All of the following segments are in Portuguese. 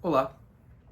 Olá,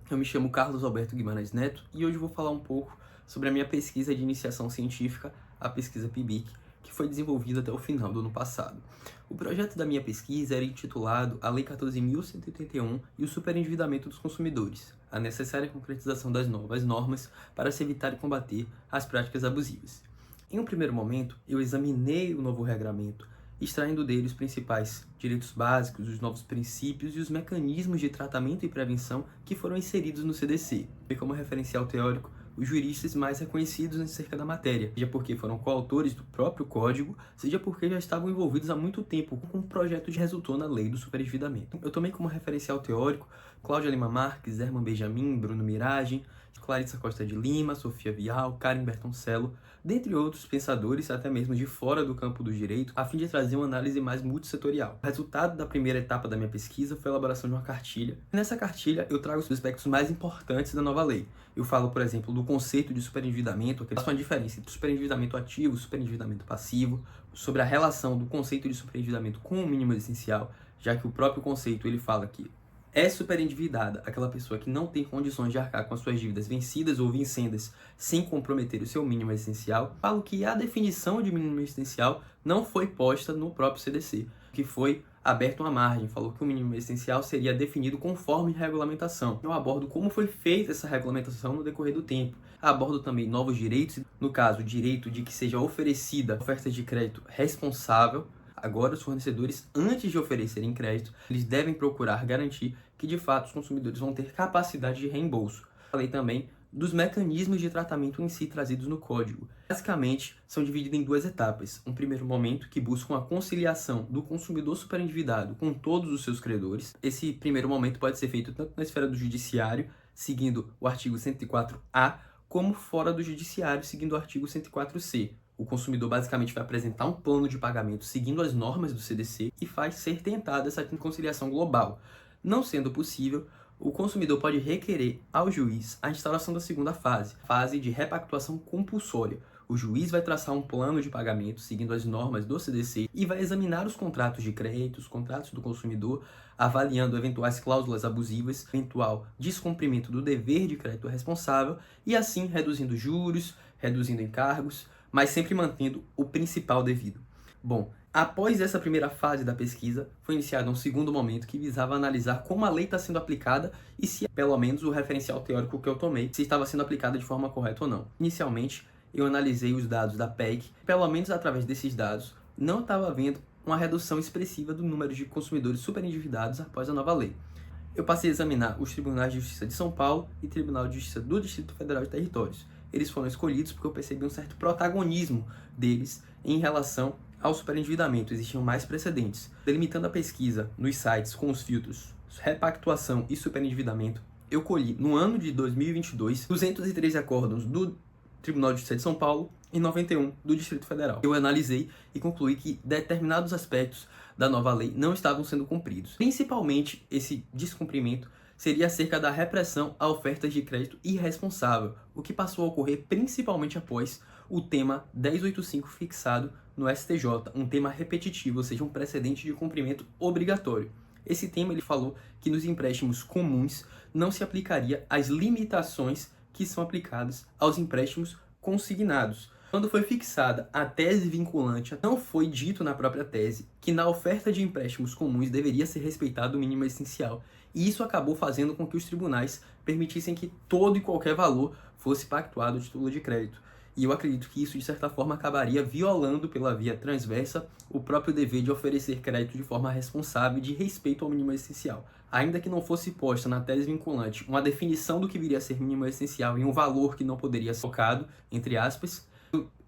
eu me chamo Carlos Alberto Guimarães Neto e hoje vou falar um pouco sobre a minha pesquisa de iniciação científica, a pesquisa PIBIC, que foi desenvolvida até o final do ano passado. O projeto da minha pesquisa era intitulado A Lei 14.181 e o Superendividamento dos Consumidores, a necessária concretização das novas normas para se evitar e combater as práticas abusivas. Em um primeiro momento, eu examinei o novo regramento, extraindo dele os principais direitos básicos, os novos princípios e os mecanismos de tratamento e prevenção que foram inseridos no CDC, e como referencial teórico os juristas mais reconhecidos acerca da matéria, seja porque foram coautores do próprio código, seja porque já estavam envolvidos há muito tempo com um projeto que resultou na lei do superendividamento. Eu tomei como referencial teórico Cláudia Lima Marques, Herman Benjamin, Bruno Miragem, Clarissa Costa de Lima, Sofia Vial, Karen Bertoncello, dentre outros pensadores, até mesmo de fora do campo do direito, a fim de trazer uma análise mais multissetorial. O resultado da primeira etapa da minha pesquisa foi a elaboração de uma cartilha. Nessa cartilha, eu trago os aspectos mais importantes da nova lei. Eu falo, por exemplo, do conceito de superendividamento, que faço uma diferença entre superendividamento ativo e superendividamento passivo, sobre a relação do conceito de superendividamento com o mínimo essencial, já que o próprio conceito ele fala que é superendividada aquela pessoa que não tem condições de arcar com as suas dívidas vencidas ou vincendas sem comprometer o seu mínimo essencial. Falo que a definição de mínimo essencial não foi posta no próprio CDC, que foi aberto uma margem, falou que o mínimo essencial seria definido conforme regulamentação. Eu abordo como foi feita essa regulamentação no decorrer do tempo. Abordo também novos direitos, no caso, o direito de que seja oferecida oferta de crédito responsável. Agora, os fornecedores, antes de oferecerem crédito, eles devem procurar garantir que, de fato, os consumidores vão ter capacidade de reembolso. Falei também dos mecanismos de tratamento em si trazidos no código. Basicamente, são divididos em duas etapas. Um primeiro momento, que busca a conciliação do consumidor superendividado com todos os seus credores. Esse primeiro momento pode ser feito tanto na esfera do judiciário, seguindo o artigo 104A, como fora do judiciário, seguindo o artigo 104C. O consumidor basicamente vai apresentar um plano de pagamento seguindo as normas do CDC e faz ser tentada essa conciliação global. Não sendo possível, o consumidor pode requerer ao juiz a instauração da segunda fase, fase de repactuação compulsória. O juiz vai traçar um plano de pagamento seguindo as normas do CDC e vai examinar os contratos de crédito, os contratos do consumidor, avaliando eventuais cláusulas abusivas, eventual descumprimento do dever de crédito responsável e assim reduzindo juros, reduzindo encargos, mas sempre mantendo o principal devido. Bom, após essa primeira fase da pesquisa, foi iniciado um segundo momento que visava analisar como a lei está sendo aplicada e se, pelo menos, o referencial teórico que eu tomei, se estava sendo aplicada de forma correta ou não. Inicialmente, eu analisei os dados da PEC, pelo menos através desses dados, não estava havendo uma redução expressiva do número de consumidores superendividados após a nova lei. Eu passei a examinar os tribunais de justiça de São Paulo e Tribunal de Justiça do Distrito Federal e Territórios. Eles foram escolhidos porque eu percebi um certo protagonismo deles em relação ao superendividamento. Existiam mais precedentes. Delimitando a pesquisa nos sites com os filtros repactuação e superendividamento, eu colhi, no ano de 2022, 213 acórdãos do Tribunal de Justiça de São Paulo e 91 do Distrito Federal. Eu analisei e concluí que determinados aspectos da nova lei não estavam sendo cumpridos. Principalmente, esse descumprimento seria acerca da repressão a ofertas de crédito irresponsável, o que passou a ocorrer principalmente após o tema 1085 fixado no STJ, um tema repetitivo, ou seja, um precedente de cumprimento obrigatório. Esse tema ele falou que nos empréstimos comuns não se aplicaria as limitações que são aplicadas aos empréstimos consignados. Quando foi fixada a tese vinculante, não foi dito na própria tese que na oferta de empréstimos comuns deveria ser respeitado o mínimo essencial. E isso acabou fazendo com que os tribunais permitissem que todo e qualquer valor fosse pactuado de título de crédito. E eu acredito que isso, de certa forma, acabaria violando pela via transversa o próprio dever de oferecer crédito de forma responsável e de respeito ao mínimo essencial. Ainda que não fosse posta na tese vinculante uma definição do que viria a ser mínimo essencial e um valor que não poderia ser tocado, entre aspas,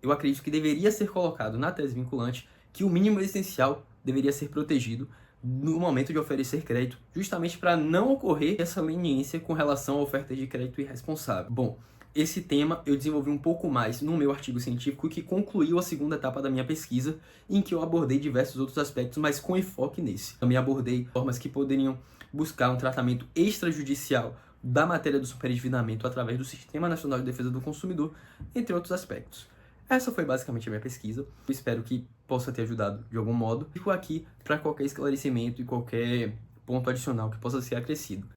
eu acredito que deveria ser colocado na tese vinculante que o mínimo essencial deveria ser protegido no momento de oferecer crédito, justamente para não ocorrer essa leniência com relação à oferta de crédito irresponsável. Bom, esse tema eu desenvolvi um pouco mais no meu artigo científico que concluiu a segunda etapa da minha pesquisa, em que eu abordei diversos outros aspectos, mas com enfoque nesse. Também abordei formas que poderiam buscar um tratamento extrajudicial da matéria do superendividamento através do Sistema Nacional de Defesa do Consumidor, entre outros aspectos. Essa foi basicamente a minha pesquisa. Eu espero que possa ter ajudado de algum modo. Fico aqui para qualquer esclarecimento e qualquer ponto adicional que possa ser acrescido.